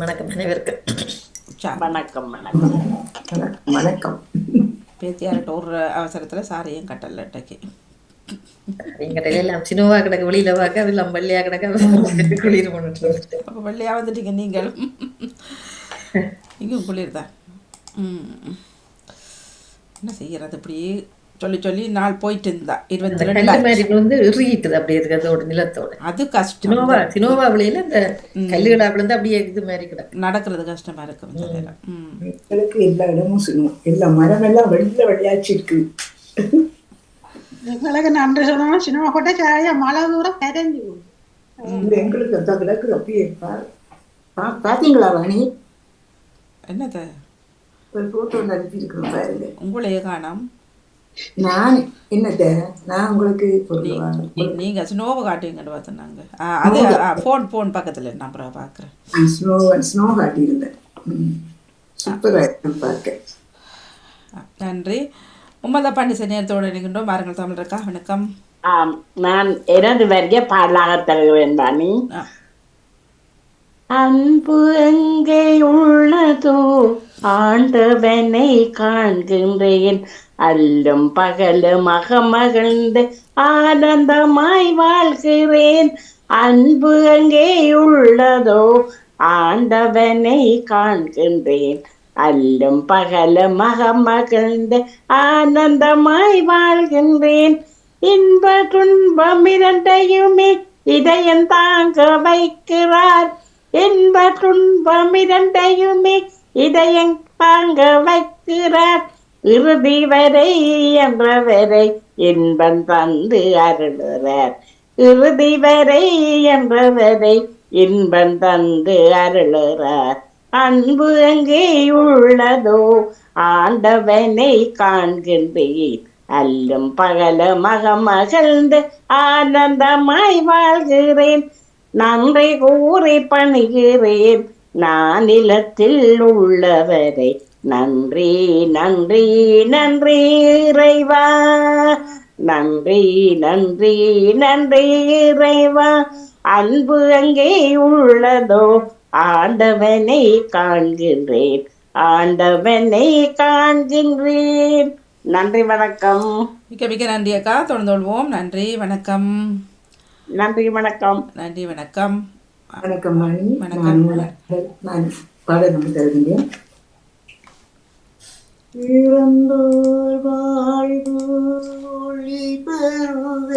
வணக்கம் அனைவருக்கும். வணக்கம் வணக்கம் வணக்கம். பேத்தியார்கிட்ட ஒரு அவசரத்தில் சாரியும் கட்டல இன்றைக்கு. எங்கிட்ட எல்லாம் சின்னவா கிடக்கு வெளியில பார்க்க, அதெல்லாம் வெள்ளையா கிடக்க குளிர் பண்ணிட்டு. அப்போ வெள்ளையாக வந்துட்டீங்க நீங்களும். இங்கேயும் குளிர் தான். என்ன செய்யறது, இப்படி சொல்லி சொல்லி நாள் போயிட்டு இருந்தா 22 மாதிரி வந்து இறுகிட்டுது அப்படியே இருக்கு அதோட நிலத்தோட. அது கஷ்டம். சினோவா விளையில இந்த கல்லுகளா விழுந்து அப்படியே இது மாதிரி கிடக்கு, நடக்கிறது கஷ்டமா இருக்கு இந்த நேரம். எங்களுக்கு எல்லா இடமும் சின்னம், எல்லா மரம் எல்லாம் வெள்ளையாச்சு இருக்கு. எங்களுக்கு நன்றி சொல்லணும். சினிமா போட்ட சாயா மழை தூரம் கரைஞ்சி போகுது. எங்களுக்கு அந்த கிடக்கு அப்படியே பாத்தீங்களா வாணி? என்னது ஒரு போட்டோ அனுப்பி இருக்கிறோம் பாருங்க. உங்களையே காணோம். நான் என்னத்த நான் உங்களுக்கு நீங்க ஸ்னோவை காட்டுவீங்கன்னு பார்த்துனாங்க. அது ஃபோன் பக்கத்துல நம்பரை பார்க்குறேன். ஸ்னோ காட்டியிருந்தேன். சூப்பரா இருக்கு பார்க்க. நன்றி. உம்மதா பாண்டிச நேரத்தோடு இருக்கின்றோம். பாருங்கள் தமிழ் இருக்கா. வணக்கம். நான் எனது வரிய பாடலாக தருகிறேன் பாணி. அன்பு எங்கே உள்ளதோ ஆண்டவனை காண்கின்றேன், அல்லும் பகலும் மகமகிழ்ந்து ஆனந்தமாய் வாழ்கிறேன். அன்பு எங்கே உள்ளதோ ஆண்டவனை காண்கின்றேன், அல்லும் பகலும் மகமகிழ்ந்து ஆனந்தமாய் வாழ்கின்றேன். இன்ப துன்பம் இரண்டையுமே இதயம் தாங்க வைக்கிறார், இன்ப துன்பம் இரண்டையுமே இதயம் தாங்க வைக்கிறார். இறுதி வரை என்றவரை இன்பம் தந்து அருளுறார், இறுதி வரை என்றவரை இன்பம் தந்து அருளுறார். அன்பு எங்கே உள்ளதோ ஆண்டவனை காண்கின்றேன், அல்லும் பகல மகமகிழ்ந்து ஆனந்தமாய் வாழ்கிறேன். நன்றி கூறி பணிகிறேன் நான் நிலத்தில் உள்ளவரை, நன்றி நன்றி நன்றி இறைவா, நன்றி நன்றி நன்றி இறைவா. அன்பு அங்கே உள்ளதோ ஆண்டவனை காண்கின்றேன், ஆண்டவனை காண்கின்றேன். நன்றி வணக்கம். மிக்க மிக்க நன்றி அக்கா. தொடர்ந்து கொள்வோம். நன்றி வணக்கம். நன்றி வணக்கம். நன்றி வணக்கம். வணக்கம் மணி. வணக்கம். நான் பாட நம்பி தருகின்றேன். இறந்தோர் வாழ்வு ஒளி பெறுக,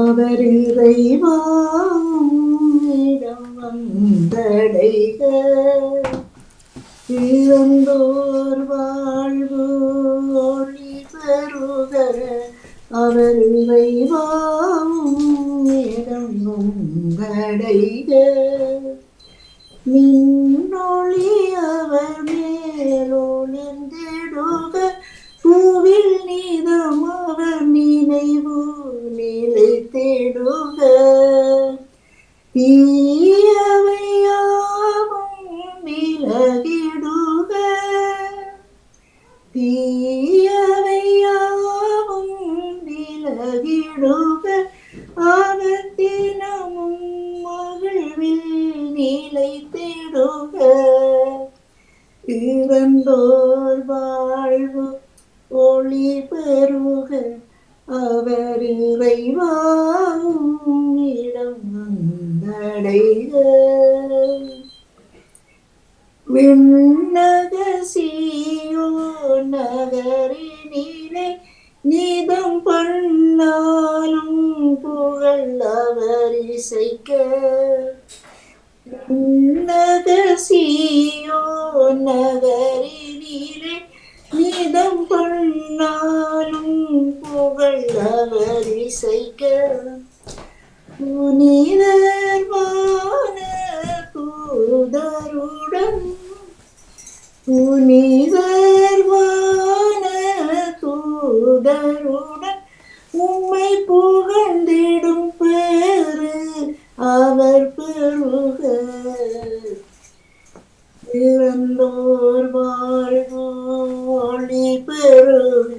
அவர் இறைவாம் இடம் வந்தடைக. இறந்தோர் வாழ்வு ஒளி பெறுக, அவர் இறைவாம் இடம் வந்தடைக. மின்னொளி அவர் மேலொளிர்ந்திடுக, பூவில் நீதம் அவர் நினைவு நிலைத்திடுக. தீயவையாவும் விலகிடுக, தீயவையாவும் விலகிடுக. அவர் தினமும் மகிழ்வில் நிலைத்திடுக. இறந்தோர் வாழ்வு ஒளி பெறுக, அவர் இறைவாகும் இடம் வந்தடைக. விண்ணக சீயோன் நகரினிலே நீதம் பண்ணாலும் புகழ் அவர் இசைக்க. விண்ணக சீயோன் நகரினிலே நீதம் பண்ணாலும் புகழ் அவர் இசைக்க. புனிதர்வான தூதருடன், புனிதர்வான தூதருடன் உம்மை புகழ்ந்திடும் பேரு அவர் பெறுக. இறந்தோர் வாழ்வு ஒளி பெறுக,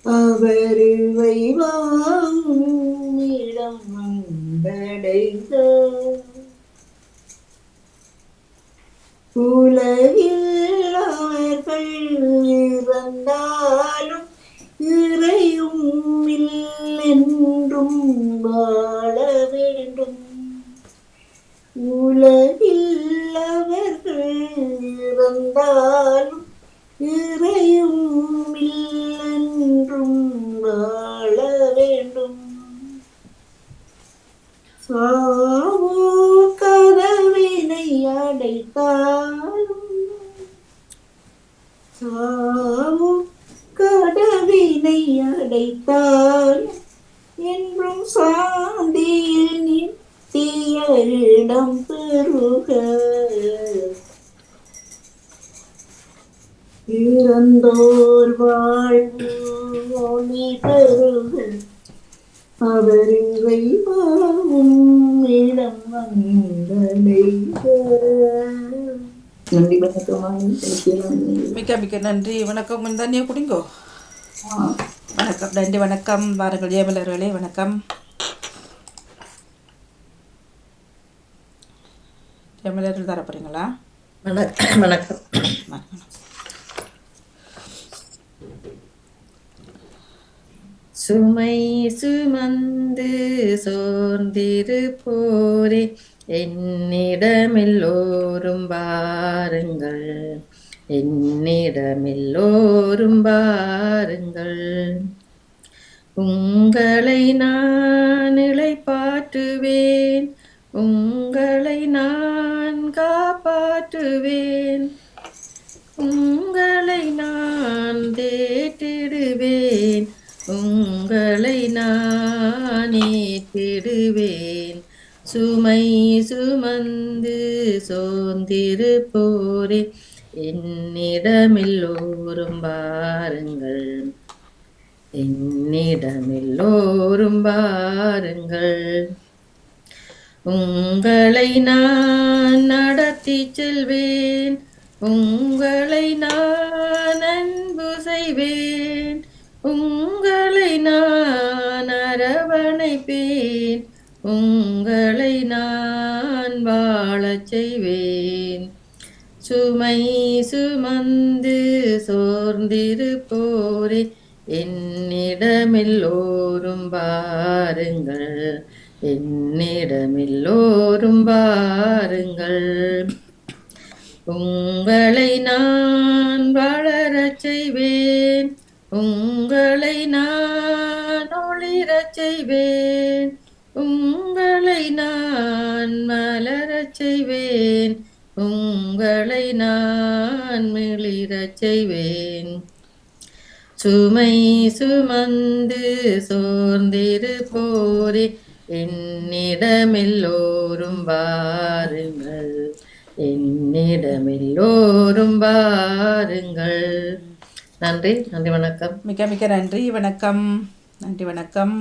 அவர் இறைவாகும் இடம் வந்தடைக. உலகில் அவர்கள் இறந்தாலும் இறையும் என்றும் வாழ வேண்டும். உலகில் அவர்கள் இறந்தாலும் இறையும் என்றும் வாழ வேண்டும். சாவோ கதவினை அடைத்தாலும் சாவோ கடவினை அடைத்தாலும் என்றும் சாந்தியில் நித்திய இடம் பெறுக. இறந்தோர் வாழ்வு ஒளி பெறுக. அவர் இறைவாவும் இடம் வந்தடைக. நன்றி வணக்கம். மிக்க மிக்க நன்றி. வணக்கம். தண்ணியை குடிங்கோ. வணக்கம். நன்றி. வணக்கம். வாருங்கள் ஜெயமலர்களே. வணக்கம். ஜெயமலர்கள் தர போறீங்களா? வணக்கம். சுமை சுமந்து சோர்ந்திருப்போரே என்னிடமெல்லோரும் வாருங்கள், என்னிடமெல்லோரும் வாருங்கள். உங்களை நான் இளைப்பாற்றுவேன், உங்களை நான் காப்பாற்றுவேன், உங்களை நான் தேற்றிடுவேன், உங்களை நான் ஏற்றிடுவேன். சுமை சுமந்து சோர்ந்திருப்போரே என்னிடமெல்லோரும் வாருங்கள், என்னிடமெல்லோரும் வாருங்கள். உங்களை நான் நடத்தி செல்வேன், உங்களை நான் அன்பு செய்வேன், உங்களை நான் அரவணைப்பேன், உங்களை நான் வாழச் செய்வேன். சுமை சுமந்து சோர்ந்திருப்போரே என்னிடமெல்லோரும் வாருங்கள், என்னிடமெல்லோரும் வாருங்கள். உங்களை நான் வளரச் செய்வேன், உங்களை நான் ஒளிரச் செய்வேன், உங்களை நான் மலரச் செய்வேன், உங்களை நான் மிளிரச் செய்வேன். சுமை சுமந்து சோர்ந்திருப்போரே என்னிடமெல்லோரும் வாருங்கள், என்னிடமெல்லோரும் வாருங்கள். நன்றி. நன்றி. வணக்கம். மிக்க மிக்க நன்றி. வணக்கம். நன்றி. வணக்கம்.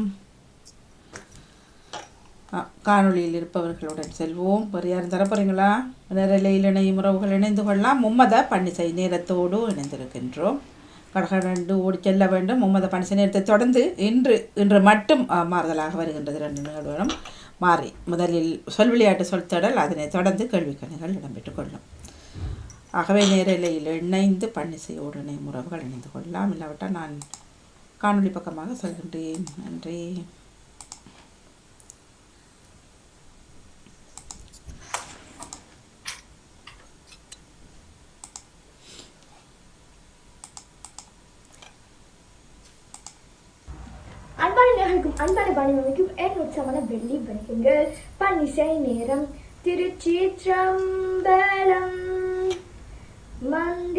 காணொளியில் இருப்பவர்களுடன் செல்வோம். வேறு யாரும் தரப்போறீங்களா? நேரலையில் இணையும் உறவுகள் இணைந்து கொள்ளலாம். மும்மத பன்னிசை நேரத்தோடு இணைந்திருக்கின்றோம். கடகடண்டு ஓடி செல்ல வேண்டும். மும்மத பன்னிசை நேரத்தை தொடர்ந்து இன்று மட்டும் மாறுதலாக வருகின்றது. 2 நிகழ்வுகளும் மாறி முதலில் சொல் விளையாட்டு சொல்தடல், அதனைத் தொடர்ந்து கேள்விக்கணிகள் இடம்பெற்றுக் கொள்ளும். ஆகவே நேரலையில் இணைந்து பன்னிசையோடு இணையும் உறவுகள் இணைந்து கொள்ளலாம். இல்லாவிட்டால் நான் காணொளி பக்கமாக சொல்கின்றேன். நன்றி. அன்பான பாணிக்கும் உற்சவமான வெள்ளி வணக்கங்கள். பன்னிசை நேரம். திருச்சிற்றம்பலம். மந்திரமாவது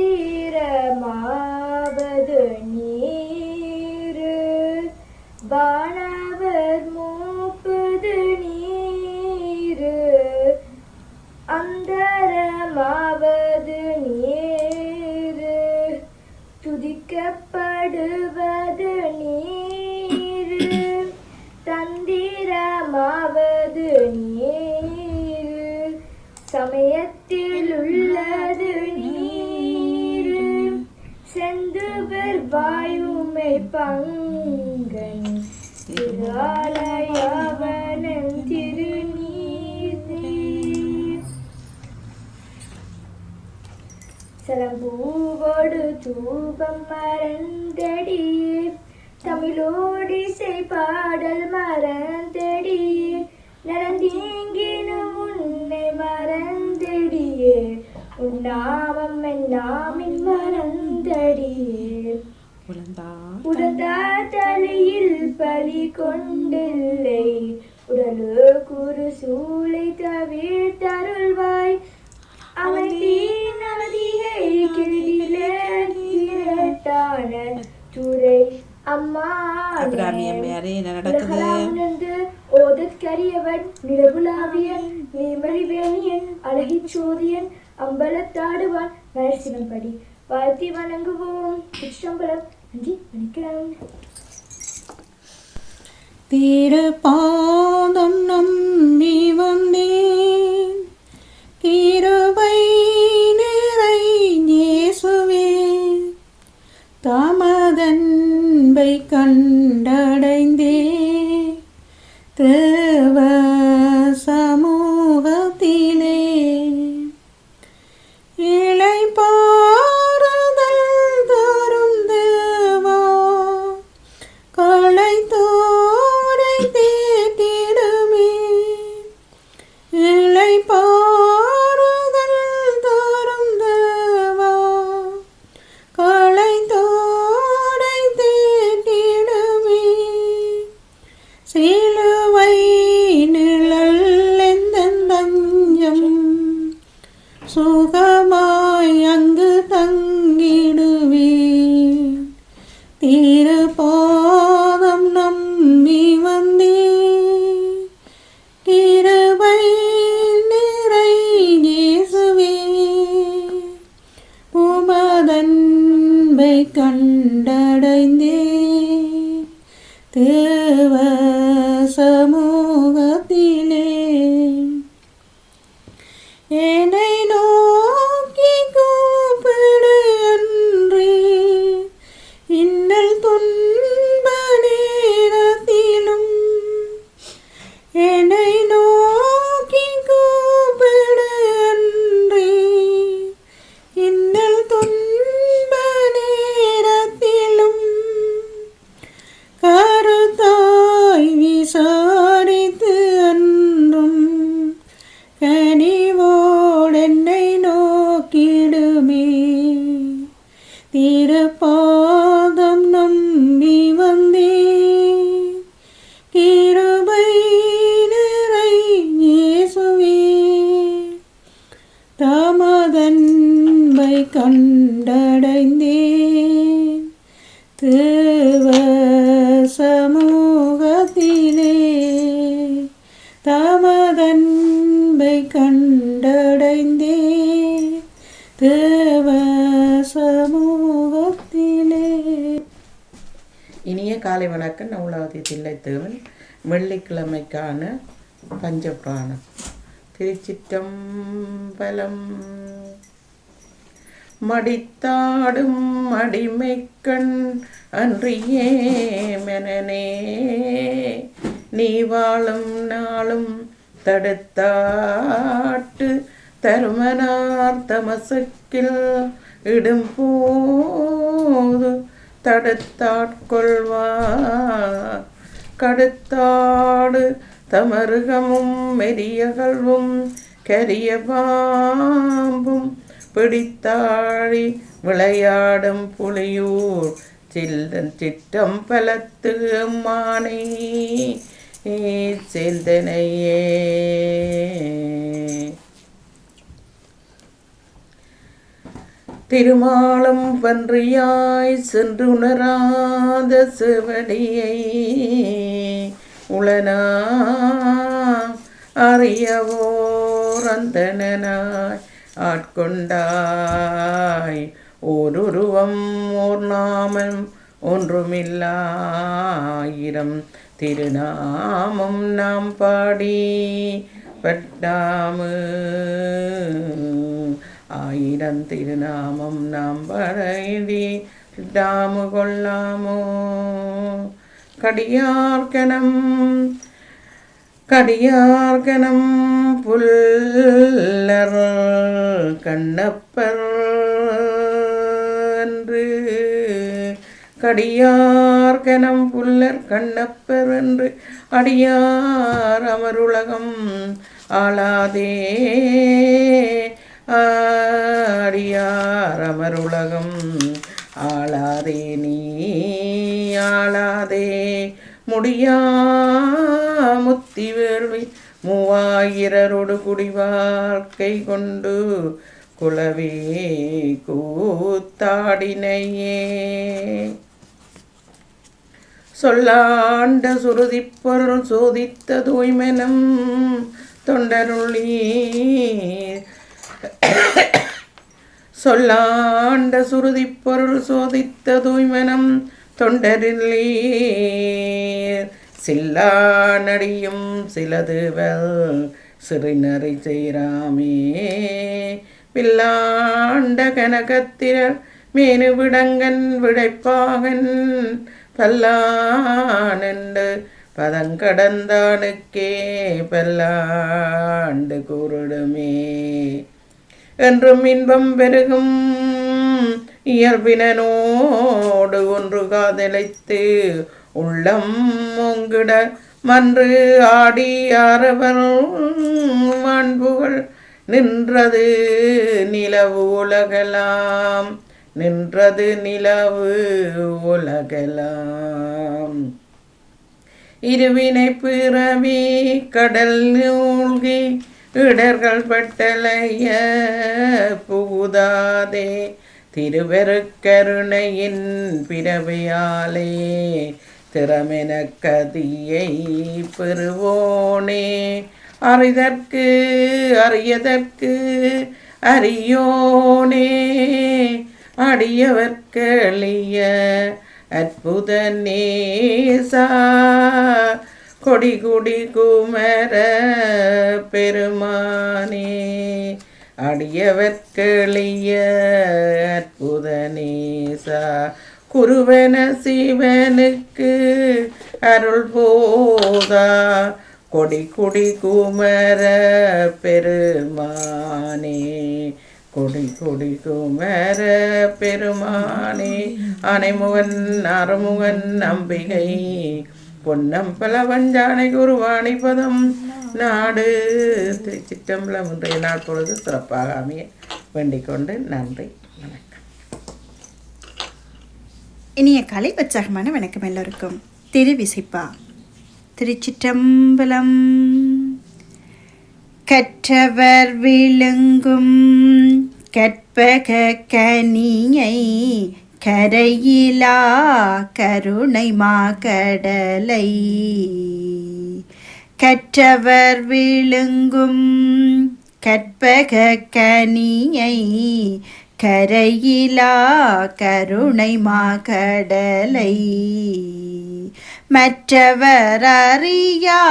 நீரு, வானவர் மூப்பது நீரு, அந்தரமாவது நீரு, துதிக்கப்படுவது நீரு, தந்திரமாவது நீரு, சமயத்தில் உள்ளது நீரு, செந்துவர் வாயுமை பங்கன் திருஆலயவனன் திருநீர். சலம்பூவோடு தூபம் மறந்தடியே தமிழோடிசை பாடல் மறந்தடியே நடந்தீங்கினும் உன்னை மறந்தடியே உன்னாமம் என்னாமின் மறந்தடியே உடந்தார் தலையில் பலி கொண்டில்லை உடலு குறு சூளை தவிர்த்தருள்வாய் அமைத்தீன் நதியை கிளியிலேட்டான துறை அம்மா உணர்ந்து ஓதற்கரியவன் நிலவுலாவியன் நேமறிவேணியன் அழகிச் சோதியன் அம்பலத்தாடுவான் நரசிம்மன்படி வாழ்த்தி வணங்குவோம். திருச்சம்பலம். நன்றி, வணக்கம். திருப்பாதம் நம்பி வந்தேன் கிருபை நிறை இயேசுவே தமதன்பை கண்டடைந்தே தேவ சமூகத்திலே இளைப்பாறுதல் தரும் தேவா களைத்தோரை தேற்றிடுமே இளைப்பாறுதல் தரும் தேவா களைத்தோரை தேற்றிடுமே சிலுவை நிழல் எந்தன் தஞ்சம் சுகமாய் அங்கு தங்கிடுவே திருப்பாதம் நம்பி வந்தே கிருபை நிறை இயேசுவே உமதன்பை கண்டடைந்தே தேவ சமூகத்திலே என்னை நோக்கி கூப்பிடு அன்றி இன்னல் துன்ப நேரத்திலும் என்னை நோக்கி கூப்பிடு அன்றி இன்னல் துன்ப நேரத்திலும் கருத்தாய் விசாரித்து அன்றும் கனிவோடென்னை நோக்கிடுமே திருப்பாதம் நம்பி வந்தே கிருபை நிறை இயேசுவே தமதன்பை கண்டடைந்தே தேவ சமூகத்திலே தமதன்பை கண்டடைந்தே தேவ சமூகத்திலே. இனிய காலை வணக்கம். நவுலாவதி தில்லைத்தேவன். வெள்ளிக்கிழமைக்கான பஞ்சபிராணம். திருச்சிற்றம்பலம். மடித்தாடும் அடிமைக்கண் அன்றியே மெனனே நீ வாழும் நாளும் தடுத்தாட்டு தருமனார் தமசக்கில் இடும்போது தடுத்தாட்கொள்வார் கடுத்தாடு தமருகமும் மெரியகல்வும் கரிய பாம்பும் பிடித்தாழி விளையாடும் புலியூர் சில்லன் சிட்டம் பலத்து மானை சேர்ந்தனையே. திருமாலும் பன்றியாய் சென்று உணராத செவடியை உளனா அறியவோர் அந்தனாய் ஆட்கொண்டாய் ஓருருவம் ஓர் நாமம் ஒன்றுமில்லாயிரம் திருநாமம் நாம் பாடி பட்டாமு ஆயிரம் திருநாமம் நாம் படைதி டாமு கொள்ளாமோ கடியார்கனம் புல்லர் கண்ணப்பர் கடியார் கனம் புல்லர் கண்ணப்பர் என்று அடியார் அமருலகம் ஆளாதே அடியார் அமருலகம் ஆளாதே நீ ஆளாதே முடியா முத்தி வேள்வி 3000 குடி வாழ்க்கை கொண்டு குலவே கூத்தாடினையே சொல்லாண்ட சுருதி பொருள் சோதித்த தூய்மனம் தொண்டருளி சொல்லாண்ட சுருதி பொருள் சோதித்த தூய்மனம் தொண்டரில்லீர் சில்லா நடியும் சிலதுவல் சிறுநறி செய்ராமே பில்லாண்ட கனகத்திரர் மேனு விடங்கன் விடைப்பாகன் பல்லாண்டு பதங்கடந்தானுக்கே பல்லாண்டு கூறிடுமே என்றும் இன்பம் பெருகும் இயல்பினோடு ஒன்று காதலைத்து உள்ளம் ஒங்கிட மன்று ஆடி ஆரவர் மாண்புகள் நின்றது நிலவு உலகலாம் நின்றது நிலவு உலகலாம் இருவினை பிறவி கடல் மூழ்கி இடர்கள் பட்டலைய புகுதாதே திருவருக்கருணையின் பிறவையாலே திறமென கதியை பெறுவோனே அறிதற்கு அறியதற்கு அறியோனே அடியவர்களிய அற்புத நேசா கொடி குடி குமர பெருமானே அடியவர்களிய அற்புத நேசா குருவன சிவனுக்கு அருள் போதா கொடி குடி குமர பெருமானே கொடி கொடி குமர பெருமானே அனைமுகன் அறுமுகன் அம்பிகை பொன்னம் பல வஞ்சானை குருவாணி பதம் நாடு திருச்சிற்றம்பலம் இன்றைய நாள் பொழுது சிறப்பாக அமைய வேண்டிக் கொண்டு நன்றி வணக்கம். இனிய கலை உற்சாகமான வணக்கம் எல்லோருக்கும். திருவிசைப்பா. திருச்சிற்றம்பலம். கற்றவர் விழுங்கும் கற்பக கனியை கரையிலா கருணை மாகடலை கற்றவர் விழுங்கும் கற்பக கனியை கரையிலா கருணை மாகடலை மற்றவர் அறியா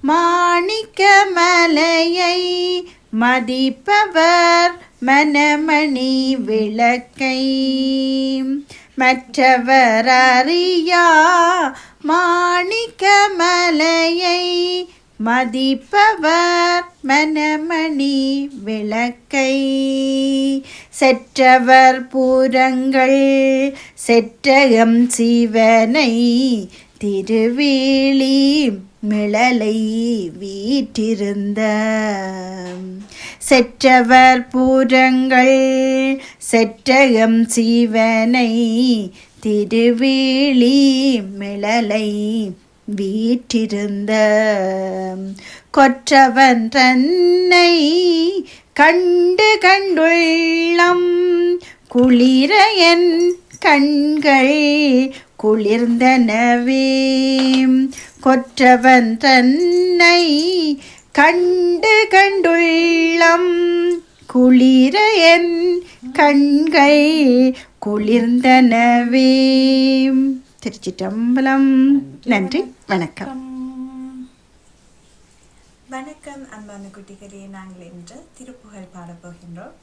மாணிக்க மலையை மதிப்பவர் மனமணி விளக்கை மற்றவர் அறியா மாணிக்க மலையை மதிப்பவர் மனமணி விளக்கை செற்றவர் பூரங்கள் செற்றகம் சிவனை திருவேலி மிளலை வீற்றிருந்த செற்றவர் பூரங்கள் செற்றகம் சிவனை திருவேலி மிளலை வீற்றிருந்த கொற்றவன் தன்னை கண்டு கண்டுள்ளம் குளிர என் கண்கள் குளிர்ந்தனவே கொற்றவன் தன்னை கண்டு கண்டுள்ளம் குளிர என் கண்கள் குளிர்ந்தனவே. திருச்சிற்றம்பலம். நன்றி, வணக்கம். வணக்கம் அன்பான குட்டிகளே, நாங்கள் இன்று திருப்புகழ் பாடப்போகின்றோம்.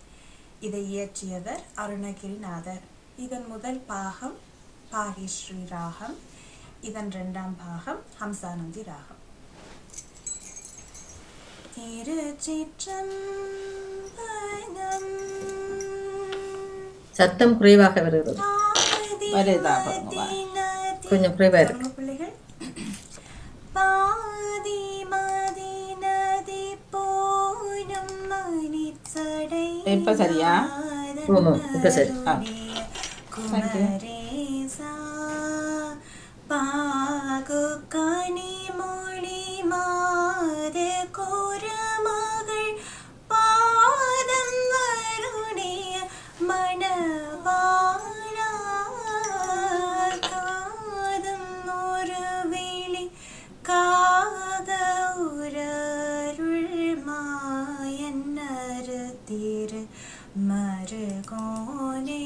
இதை இயற்றியவர் அருணகிரிநாதர். இதன் முதல் பாகம் பாகிஸ்ரீ ராகம், இதன் இரண்டாம் பாகம் ஹம்சானந்தி ராகம். சத்தம் குறைவாக வருகிறது. வருதா பாருங்க கொஞ்சம் குறைவா இருக்கு. பிள்ளைகள். பாதி மதி நதி போனும் மணிச்சடை இப்ப சரியா? இப்ப சரி. குமரேசா பாகு கனி மொழி மாத கோரமகள் பாதம் வருடைய மணவாழா காதம் ஒரு விழி காக உரருள் மாயன்னரு திரு மருகோனே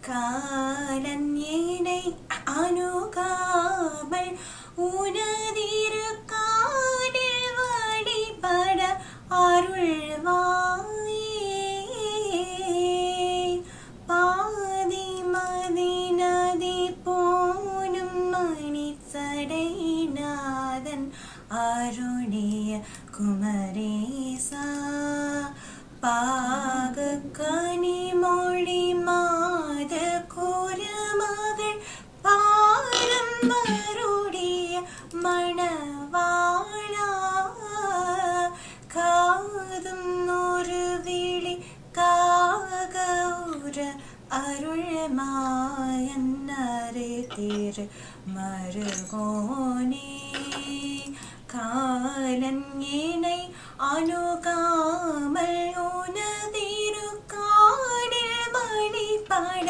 காலன் ஏனை அணுகாமல் உனதிரு காடில் வழிபட அருள்வாயே பாதி மதி நதி போனும் மணிச்சடைநாதன் அருணிய குமரேசா பாக கனி மொழி மாத கோரமகள் பாரம் வருடைய மணவாழா காதும் ஒரு விழி காக உர அருள் மாயன்னரு திரு மருகோனே காலன் ஏனை அணுகாமல் உனதிரு காடில் வழிபட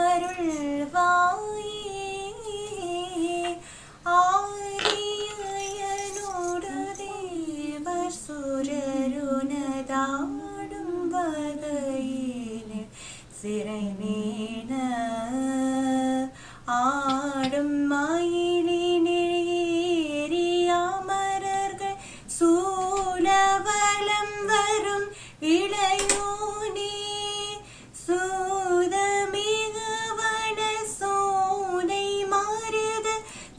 அருள்வாயே ஆரியனோடு தேவர் சுரருனதாடும் வகையில் சிறை மேன ஆடும் மயிலினில் ஏறி அமரர்கள் சூழவலம் வரும் இளையோனே சூதமிகுவன சோனை மருத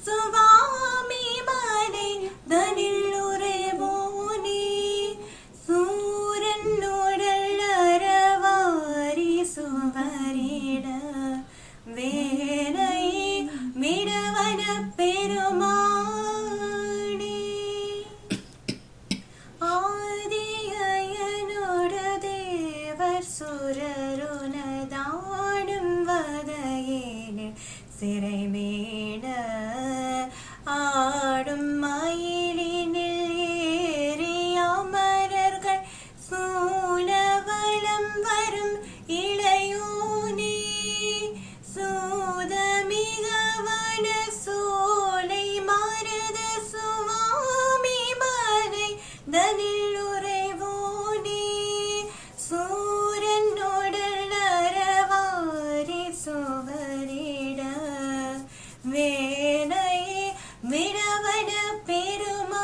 சுவாமி மலை தனில் உறைவோனே சூரன் உடல் அறவாரி சுவரிட வேலை மிடவன பெருமானே ஆதியனோடு தேவர் சுரருனதாடும் வதையேனில் சிறை மேட ஆடும் மயிலினில் ஏறி அமரர்கள் சூழவலம் வரும் இளையோனே சூதமிகவன சோலை மருத சுவாமி மலை தனில் உறைவோனே சூரன் உடல் அறவாரி சுவரிட வேலை விடவன பெருமானே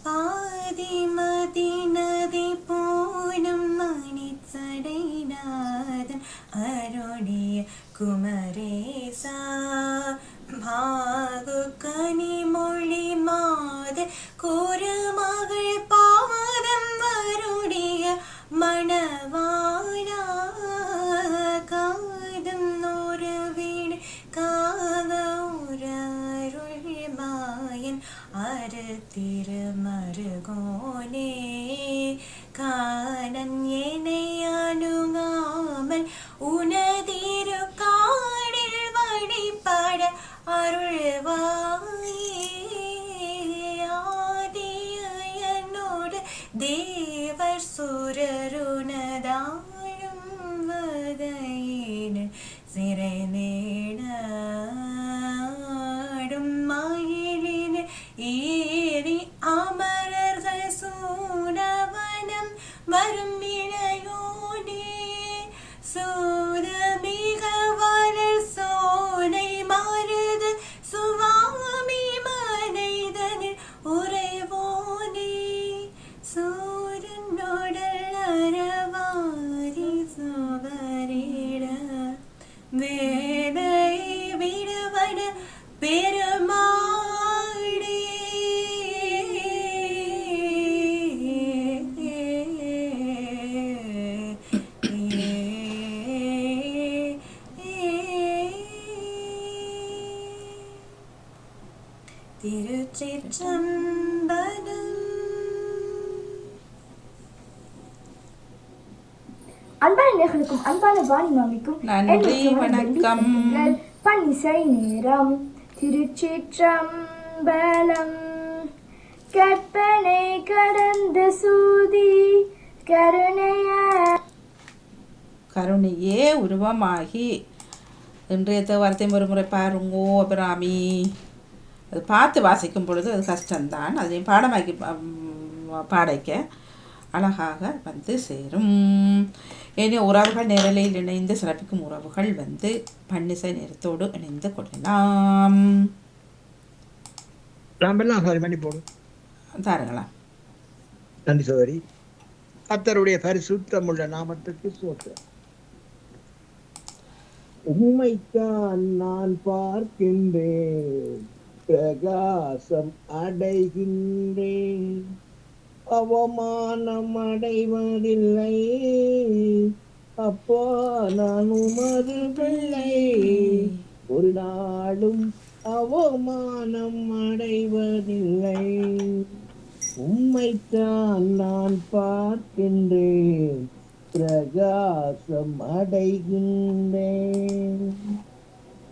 பாதி மதி நதி போனும் மணிச்சடைநாதன் அருணிய குமரேசா பாகு கனி மொழி மாத கோரமகள் பாதம் வருடைய மணவாழா காதம் ஒரு வீடு காக உரருள் மாயன் அரு திருமருகோனே காலன் ஏனை அணுகாமல் உனதிரு காடில் வழிபட அருள்வாயே ஆதியனோடு தேவர் சுரருனதாடும் வதையினில் சிறை நேடும் மயிலினில் ஏறி அமரர்கள் சூழவனம் வரும் இளையோனே சூதமிக வளர் சோலை மருத சுவாமி மனைதனில் உறைவோனே சூரன் உடல் அறவாரி சுவரிட வேலை விடவன பெருமா திருச்சிற்றம்பலம். அன்பான நேர்களுக்கும் அன்பான வாணி மாமிக்கும் நன்றி, வணக்கம். பன்னிசை நேரம். திருச்சிற்றம்பலம். கற்பனை கடந்த சூதி கருணையே உருவமாகி இன்றைய வார்த்தை ஒரு முறை பாருங்கோ அபிராமி. அது பார்த்து வாசிக்கும் பொழுது அது கஷ்டம்தான். அதையும் பாடமாக்கி பாடைக்க அழகாக வந்து சேரும். ஏன்னா உறவுகள் நேரலையில் இணைந்து சிறப்பிக்கும் உறவுகள் வந்து பன்னிசை நேரத்தோடு இணைந்து கொள்ளலாம். தாருங்களா. நன்றி சோதரி. கர்த்தருடைய பரிசுத்தமுள்ள நாமத்துக்கு ஸ்தோத்திரம். உம்மைத்தான் நான் பார்க்கின்றேன், பிரகாசம் அடைகின்றேன், அவமானம் அடைவதில்லை. அப்பா நான் உமது பிள்ளை, ஒரு நாளும் அவமானம் அடைவதில்லை. உம்மைத்தான் நான் பார்க்கின்றேன், பிரகாசம் அடைகின்றேன்.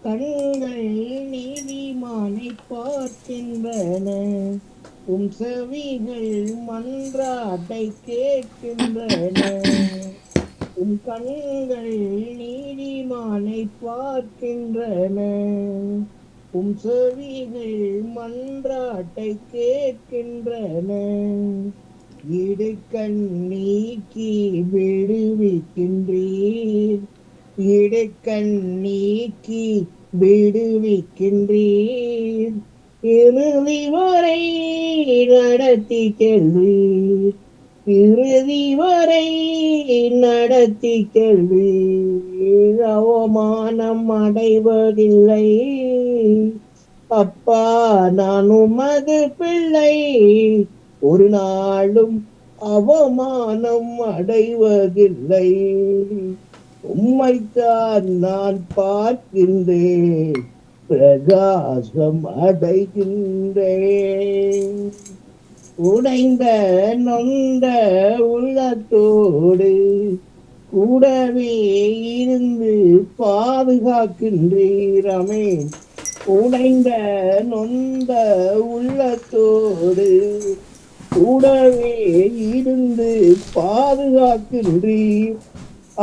கண்கள் நீதிமானை பார்க்கின்றன, உம் செவிகள் மன்றாட்டை கேட்கின்றன. உம் கண்கள் நீதிமானை பார்க்கின்றன, உம் செவிகள் மன்றாட்டை கேட்கின்றன. இடுக்கண் நீக்கி விடுவிக்கின்றீர், இடுக்கண் நீக்கி விடுவிக்கின்றீர். இறுதி வரை நடத்தி செல்வீர், இறுதி வரை நடத்தி செல்வீர். அவமானம் அடைவதில்லை. அப்பா நான் உமது பிள்ளை, ஒரு நாளும் அவமானம் அடைவதில்லை. உம்மைத்தான் நான் பார்க்கின்றேன், பிரகாசம் அடைகின்றேன். உடைந்த நொந்த உள்ளத்தோடு கூடவே இருந்து பாதுகாக்கின்றீர். ஆமென். உடைந்த நொந்த உள்ளத்தோடு கூடவே இருந்து பாதுகாக்கின்றீர்.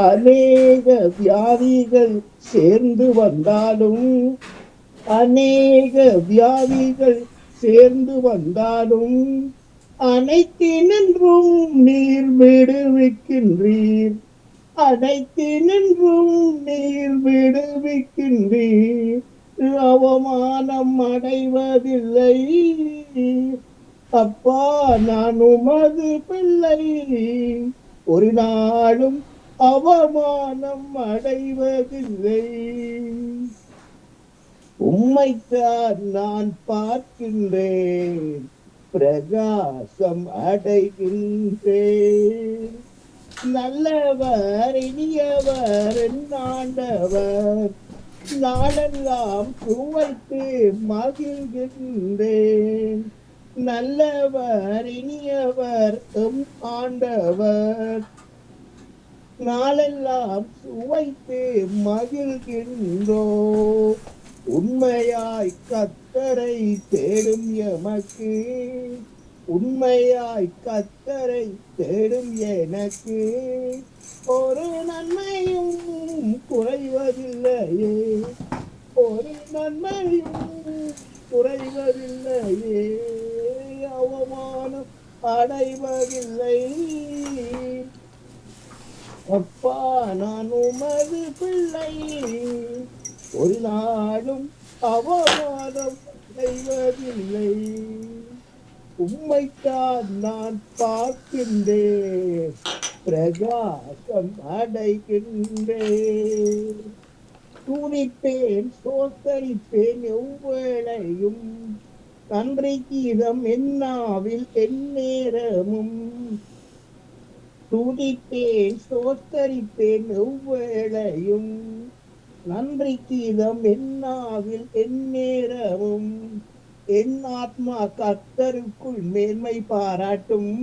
அநேக வியாதிகள் சேர்ந்து வந்தாலும், அநேக வியாதிகள் சேர்ந்து வந்தாலும் அனைத்தினின்றும் நீர் விடுவிக்கின்றீர், அனைத்தினின்றும் நீர் விடுவிக்கின்றீர். அவமானம் அடைவதில்லை. அப்பா நான் உமது பிள்ளை, ஒரு நாளும் அவமானம் அடைவதில்லை. உம்மைத்தான் நான் பார்க்கின்றேன், பிரகாசம் அடைகின்றேன். நல்லவர் இனியவர் ஆண்டவர், நாளெல்லாம் சுவைத்து மகிழ்கின்றேன். நல்லவர் இனியவர் ஆண்டவர், நாளெல்லாம் சுவைத்து மகிழ்கின்றோம். உண்மையாய் கர்த்தரை தேடும் எமக்கு, உண்மையாய் கர்த்தரை தேடும் எனக்கு ஒரு நன்மையும் குறைவதில்லையே, ஒரு நன்மையும் குறைவதில்லையே. அவமானம் அடைவதில்லை. அப்பா நான் உமது பிள்ளை, ஒரு நாளும் அவமானம் அடைவதில்லை. உம்மைத்தான் நான் பார்க்கின்றேன், பிரகாசம் அடைகின்றேன். துணிப்பேன் சோத்தரிப்பேன் எவ்வேளையும், நன்றி கீதம் என்னாவில் எந்நேரமும். துதிப்பேன் சோத்தரிப்பேன் என் ஆத்மா கர்த்தருக்குள் மேன்மை பாராட்டும்.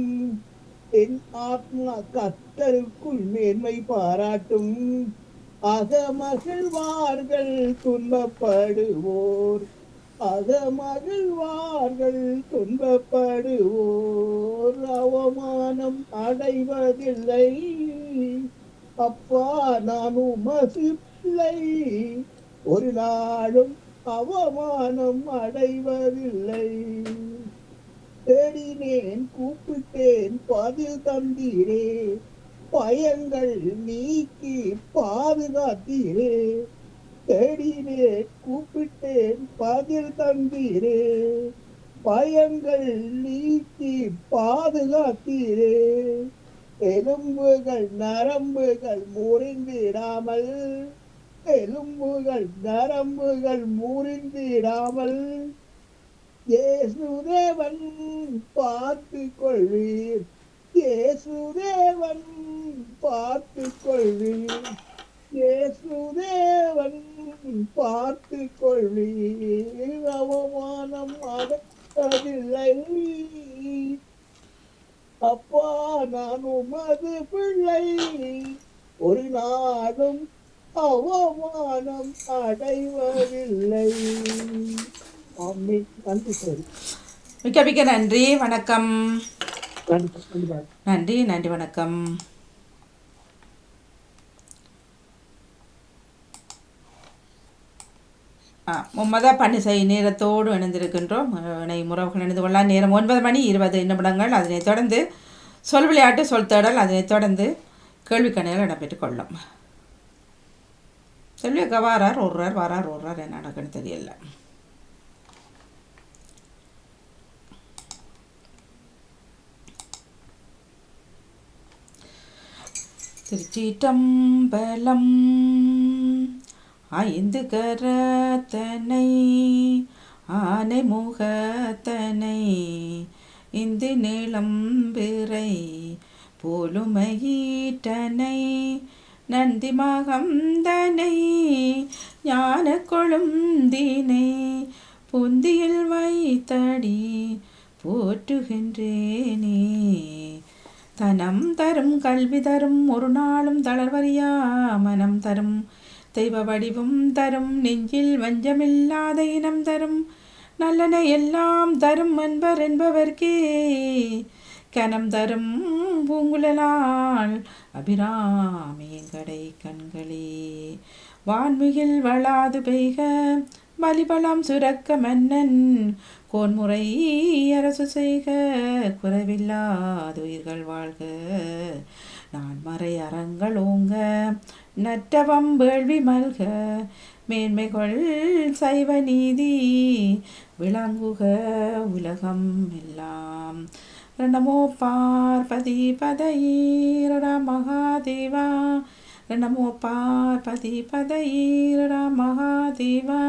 என் ஆத்மா கர்த்தருக்குள் மேன்மை பாராட்டும். அகமகிழ்வார்கள் துன்பப்படுவோர். அகமகிழ்வார்கள் துன்பப்படுவோர் அவமானம் அடைவதில்லை. அப்பா நான் உமது பிள்ளை, ஒரு நாளும் அவமானம் அடைவதில்லை. தேடினேன் கூப்பிட்டேன் பதில் தந்தீரே, பயங்கள் நீக்கி பாதுகாத்தீரே. தேடினேன் கூப்பிட்டேன் பதில் தந்தீரே, பயங்கள் நீக்கி பாதுகாத்தீரே. எலும்புகள் நரம்புகள் முறிந்திடாமல், எலும்புகள் நரம்புகள் முறிந்திடாமல் இயேசுதேவன் பார்த்து கொள்வீர். இயேசுதேவன் பார்த்து கொள்வீர். இயேசுதேவன் பார்த்து கொள்வீர். அவமானம் அடைவதில்லை. அப்பா நான் உமது பிள்ளை, ஒரு நாளும் அவமானம் அடைவதில்லை. நன்றி சார். மிக்க மிக்க நன்றி. வணக்கம். நன்றி. நன்றி நன்றி. வணக்கம். மும்மத பன்னிசை நேரத்தோடு இணைந்திருக்கின்றோம். முறவுகள் இணைந்து கொள்ளலாம். நேரம் 9:20 நிமிடங்கள். அதனைத் தொடர்ந்து சொல் விளையாட்டு, சொல் தேடல், அதனைத் தொடர்ந்து கேள்விக்கணைகள் இடம்பெற்றுக் கொள்ளும். செல்வியக்கா வாரார் ஒருவர் என்ன நடக்குன்னு தெரியல. திருச்சிற்றம்பலம். ஐந்து கரத்தனை ஆனை முகத்தனை இந்து நீளம் பிறை போலுமையீட்டனை நந்தி மகந்தனை ஞான கொழுந்தினை புந்தியில் வைத்தடி போற்றுகின்றேனே. தனம் தரும் கல்வி தரும் ஒரு நாளும் தளர்வறியா மனம் தரும் தெய்வ வடிவும் தரும் நெஞ்சில் வஞ்சமில்லாத இனம் தரும் நல்லன எல்லாம் தரும் அன்பர் என்பவர்க்கே கனம் தரும் பூங்குழலால் அபிராமியங்கடை கண்களே. வான்மிகில் வளாது பெய்க பலிபலம் சுரக்க மன்னன் கோன்முறை அரசு செய்க குறைவில்லாதுயிர்கள் வாழ்க. நான் மறை அறங்கள் ஓங்க நற்றவம் வேள்வி மல்க மேன்மைகள் சைவ நீதி விளங்குக உலகம் எல்லாம். நமோ பார்வதி பதையீர மகாதேவா. நமோ பார்வதி பதையீர மகாதேவா.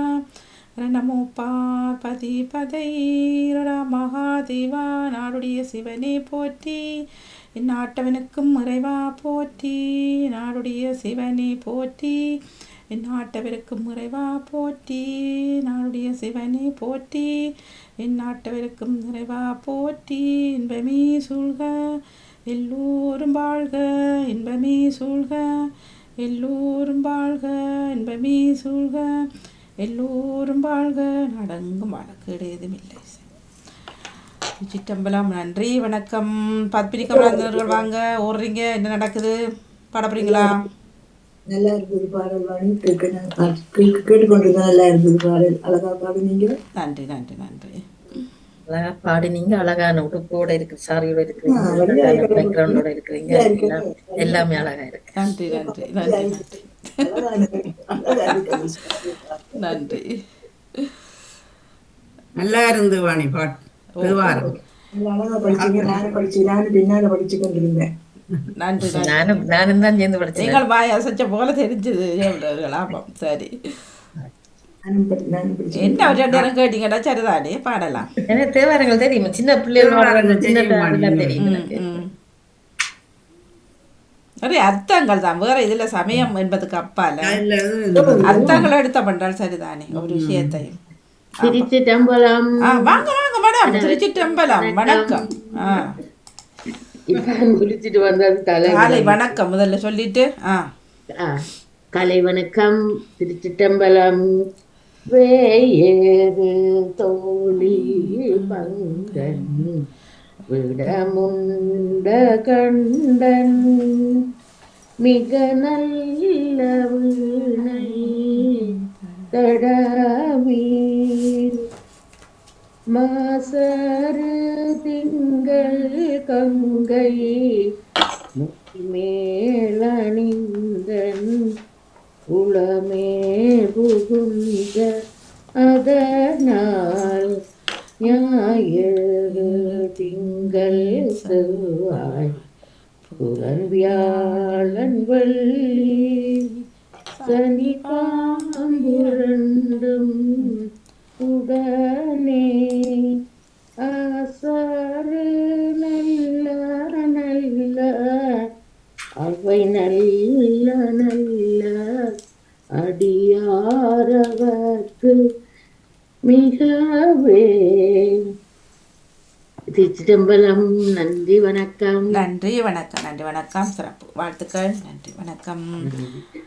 நமோ பார்வதி பதையீர மகாதேவா. நாடுடைய சிவனே போற்றி, இந்நாட்டவனுக்கும் இறைவா போற்றி. நாடுடைய சிவனே போற்றி, இந்நாட்டவருக்கும் இறைவா போற்றி. நாடுடைய சிவனே போற்றி, இந்நாட்டவருக்கும் இறைவா போற்றி. இன்பமே சூழ்க எல்லோரும் வாழ்க, இன்பமே சூழ்க எல்லோரும் வாழ்க, இன்பமே சூழ்க எல்லோரும் வாழ்க. நடங்கும் வழக்கு ஏதும் இல்லை. சிற்றம்பலம். நன்றி. வணக்கம். பத்மினிக்கமலர்கள் வாங்க. ஓடுறீங்க, என்ன நடக்குது? பாட போறீங்களா? நல்லா இருக்குது பாடல். வாணி கேட்டுக்கொண்டிருந்தா நல்லா இருந்தது பாடல். அழகா பாடுனீங்க. நன்றி நன்றி நன்றி. அழகா பாடினீங்க. அழகான உடுப்போட இருக்கு, சாரியோட இருக்கிறீங்க, பேக்ரவுண்டோட இருக்கிறீங்க. எல்லாமே அழகா இருக்கு. நன்றி நன்றி நன்றி நன்றி. நல்லா இருந்து வாணி பாட்டு. அழகா படிச்சீங்க. நானும் படிச்சு, நானும் பின்னால படிச்சு கொண்டிருந்தேன். நன்றி. நானும் தான் சேர்ந்து படிச்சேன். நீங்கள் வாய் அசைச்ச போல தெரிஞ்சது. லாபம். சரி, என்ன ஒரு 2 நேரம் கேட்டீங்கன்னா சரிதானே பாடலாம். எனக்கு தேவாரங்கள் தெரியும், சின்ன பிள்ளைகள் தெரியும். சரி, அர்த்தங்கள் தான் வேற. இதுல சமயம் என்பதுக்கு அப்பால அர்த்தங்கள் எடுத்த பண்றால் சரிதானே ஒரு விஷயத்தையும். திருச்சிட்டம்பலம். வாங்க வாங்க மேடம், திருச்சிட்டம்பலம் வணக்கம். இப்ப குளிச்சுட்டு வந்தது காலை வணக்கம் முதல்ல சொல்லிட்டு. காலை வணக்கம். திருச்சிட்டம்பலம். வேயேறு தோழி பங்கன் விடமுண்ட கண்டன் மிக நல்ல வீணை தடமீர் மாசரு திங்கள் கங்கை மேலணிந்தன் உளமே புகுந்த அதனால் ஞாயிறு திங்கள் செவ்வாய் புதன் வியாழன் வெள்ளி சனி பாம்புரண்டும் உடனே ஆசாறு நல்ல நல்ல அவை நல்ல நல்ல அடியாரவர்க்கு மிகவே. திருச்சிட்டம்பலம். நன்றி வணக்கம். நன்றி வணக்கம். நன்றி வணக்கம். சிறப்பு வாழ்த்துக்கள். நன்றி வணக்கம்.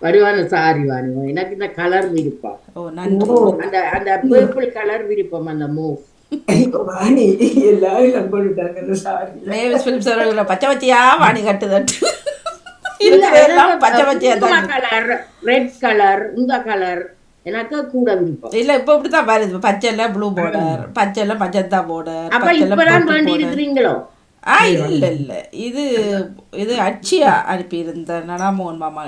வடிவான சாரி வாணி, எனக்கு இந்த கலர் விருப்பம். ஓ நன்றி. அந்த அந்த பர்பிள் கலர் விருப்பம். அந்த மூவ் வாணி எல்லாரும் போட்டுட்டாங்க. சாரி மேவிஸ் பிலிப்ஸ் அவர்கள் பச்சை பச்சையா வாணி கட்டுதட்டு பச்சை பச்சையா கலர், ரெட் கலர், இந்த கலர் எனக்கு கூட விருப்பம். இல்ல இப்ப இப்படித்தான் வருது. பச்சைல ப்ளூ பார்டர், பச்சைல மஜந்தா பார்டர். அப்ப இப்பதான் வேண்டி இருக்கிறீங்களோ? இல்ல இல்ல, இது இது அச்சியா அனுப்பி இருந்த நடாமோகன் மாமா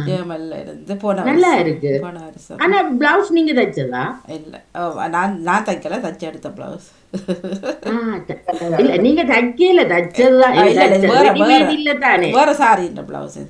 ஜெர்மன்ல இருந்து போன நல்லா இருக்கு. போன வருஷம். ஆனா பிளவுஸ் நீங்க தைச்சதா? இல்ல நான் தைக்கல, தச்சு எடுத்த பிளவுஸ். இல்ல நீங்க தைக்கல, தச்சதுதான். வேற சாரி இந்த பிளவுஸ்.